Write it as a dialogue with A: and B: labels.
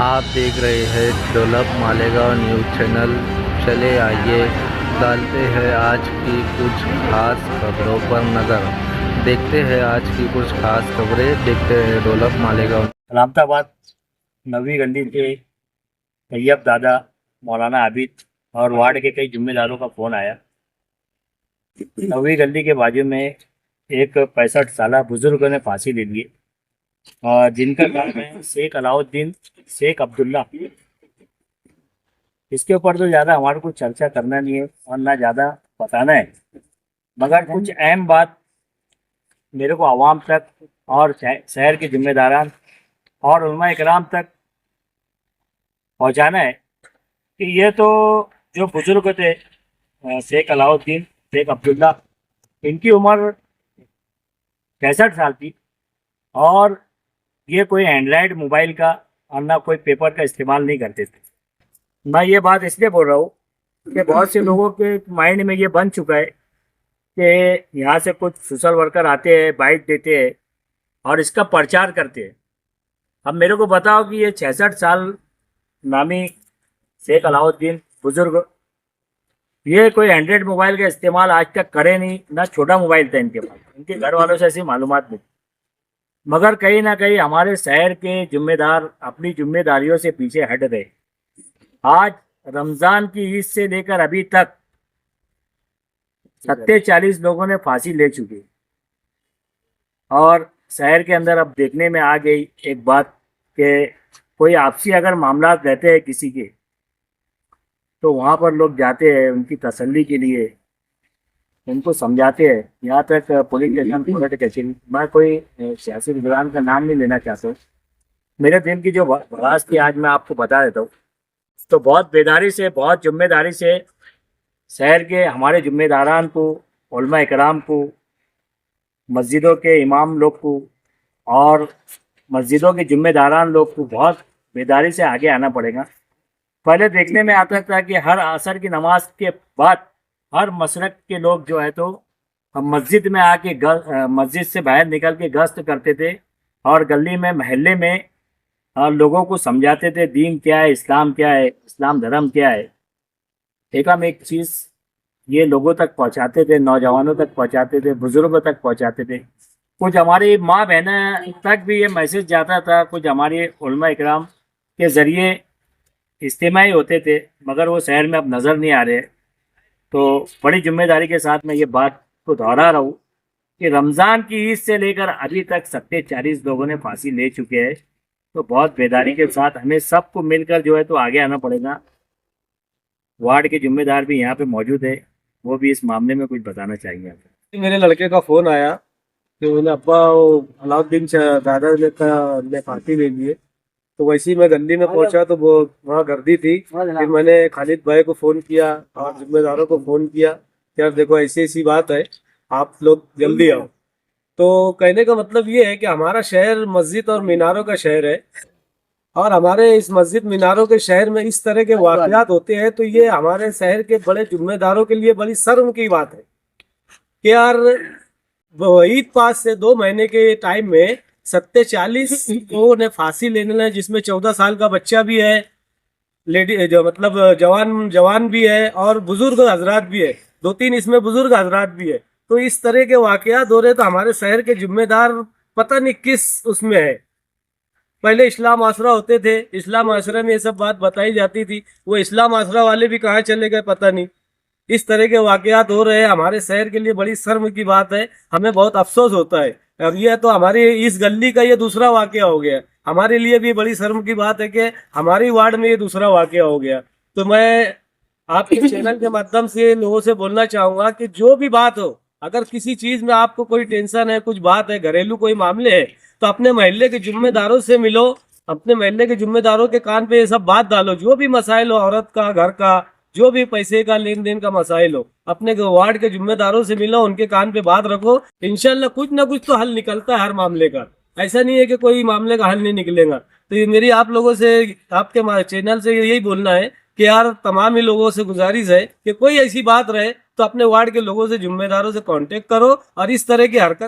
A: आप देख रहे हैं डेवलप मालेगांव न्यूज़ चैनल। चले आइए डालते हैं आज की कुछ खास खबरों पर नज़र। देखते हैं आज की कुछ खास खबरें, देखते हैं डेवलप मालेगांव।
B: सलामताबाद नवी गली के तैयब दादा, मौलाना आबिद और वार्ड के कई जिम्मेदारों का फ़ोन आया। नवी गली के बाजू में एक 65 साल बुजुर्ग ने फांसी ले ली और जिनका नाम है शेख अलाउद्दीन शेख अब्दुल्ला। इसके ऊपर तो ज़्यादा हमारे को चर्चा करना नहीं है और ना ज़्यादा बताना है, मगर कुछ अहम बात मेरे को आवाम तक और शहर के जिम्मेदारान और उलमा इकराम तक पहुंचाना है कि ये तो जो बुजुर्ग थे शेख अलाउद्दीन शेख अब्दुल्ला, इनकी उम्र 65 साल थी और ये कोई एंड्रॉयड मोबाइल का और ना कोई पेपर का इस्तेमाल नहीं करते थे। मैं ये बात इसलिए बोल रहा हूँ कि बहुत से लोगों के माइंड में ये बन चुका है कि यहाँ से कुछ सोशल वर्कर आते हैं, बाइट देते हैं और इसका प्रचार करते हैं। अब मेरे को बताओ कि ये 66 साल नामी शेख अलाउद्दीन बुजुर्ग, ये कोई एंड्रॉयड मोबाइल का इस्तेमाल आज तक करे नहीं, ना छोटा मोबाइल था इनके पास, इनके घर वालों से ऐसी मालूमात नहीं। मगर कहीं ना कहीं हमारे शहर के जिम्मेदार अपनी जिम्मेदारियों से पीछे हट गए। आज रमज़ान की ईद से लेकर अभी तक 40 लोगों ने फांसी ले चुके और शहर के अंदर अब देखने में आ गई एक बात कि कोई आपसी अगर मामला रहते हैं किसी के, तो वहाँ पर लोग जाते हैं उनकी तसल्ली के लिए, उनको समझाते हैं। यहाँ तक पुलिस स्टेशन, कोर्ट कचहरी, मैं कोई सियासी विद्वान का नाम नहीं लेना चाहता हूँ। मेरे दिल की जो भड़ास थी आज मैं आपको बता देता हूँ। तो बहुत बेदारी से, बहुत जिम्मेदारी से शहर के हमारे जिम्मेदारान को, उलमा इकराम को, मस्जिदों के इमाम लोग को और मस्जिदों के जिम्मेदारान लोग को बहुत बेदारी से आगे आना पड़ेगा। पहले देखने में आता था कि हर असर की नमाज के बाद हर मशरक के लोग जो है तो हम मस्जिद में आके मस्जिद से बाहर निकल के गश्त करते थे और गली में, महल्ले में लोगों को समझाते थे दीन क्या है, इस्लाम क्या है, इस्लाम धर्म क्या है। एक हम एक चीज़ ये लोगों तक पहुंचाते थे, नौजवानों तक पहुंचाते थे, बुजुर्गों तक पहुंचाते थे। कुछ हमारी माँ बहनें तक भी ये मैसेज जाता था, कुछ हमारे उलमा इकराम के ज़रिए इज्तिमाई होते थे, मगर वो शहर में अब नज़र नहीं आ रहे। तो बड़ी जिम्मेदारी के साथ मैं ये बात को दोहरा रहा हूँ कि रमज़ान की ईद से लेकर अभी तक 40 लोगों ने फांसी ले चुके हैं। तो बहुत बेदारी के साथ हमें सबको मिलकर जो है तो आगे आना पड़ेगा। वार्ड के जिम्मेदार भी यहाँ पे मौजूद है, वो भी इस मामले में कुछ बताना चाहेंगे।
C: मेरे लड़के का फ़ोन आया कि उन्हें अब्बा अलाउद्दीन दादा ने फांसी ले ली है। तो वैसे ही मैं गली में पहुंचा तो वो वहाँ गर्दी थी। फिर मैंने खालिद भाई को फ़ोन किया और जिम्मेदारों को फ़ोन किया कि यार देखो ऐसी ऐसी बात है, आप लोग जल्दी आओ। तो कहने का मतलब ये है कि हमारा शहर मस्जिद और मीनारों का शहर है और हमारे इस मस्जिद मीनारों के शहर में इस तरह के वाक़यात होते हैं तो ये हमारे शहर के बड़े जिम्मेदारों के लिए बड़ी शर्म की बात है कि यार ईद पास से 2 महीने के टाइम में 40 लोगों ने फांसी लेने लगे, जिसमें 14 साल का बच्चा भी है, लेडी जो मतलब जवान भी है और बुजुर्ग हजरात भी है, 2-3 इसमें बुजुर्ग हजरात भी है। तो इस तरह के वाकयात हो रहे तो हमारे शहर के जिम्मेदार पता नहीं किस उसमें है। पहले इस्लाम आसरा होते थे, इस्लाम आसरा में ये सब बात बताई जाती थी, वो इस्लाम आसरा वाले भी कहाँ चले गए पता नहीं। इस तरह के वाकयात हो रहे हैं, हमारे शहर के लिए बड़ी शर्म की बात है, हमें बहुत अफसोस होता है। अब ये तो हमारी इस गली का ये दूसरा वाकया हो गया, हमारे लिए भी बड़ी शर्म की बात है कि हमारी वार्ड में ये दूसरा वाकया हो गया। तो मैं आपके चैनल के माध्यम से लोगों से बोलना चाहूँगा कि जो भी बात हो, अगर किसी चीज़ में आपको कोई टेंशन है, कुछ बात है, घरेलू कोई मामले है, तो अपने मोहल्ले के जिम्मेदारों से मिलो, अपने मोहल्ले के जिम्मेदारों के कान पे ये सब बात डालो। जो भी मसाइल हो, औरत का, घर का, जो भी पैसे का लेन देन का मसाइल हो, अपने वार्ड के जिम्मेदारों से मिलो, उनके कान पे बात रखो। इंशाल्लाह कुछ ना कुछ तो हल निकलता है हर मामले का, ऐसा नहीं है कि कोई मामले का हल नहीं निकलेगा। तो ये मेरी आप लोगों से, आपके चैनल से यही बोलना है कि यार तमाम ही लोगों से गुजारिश है कि कोई ऐसी बात रहे तो अपने वार्ड के लोगों से, जिम्मेदारों से कांटेक्ट करो और इस तरह की हरकत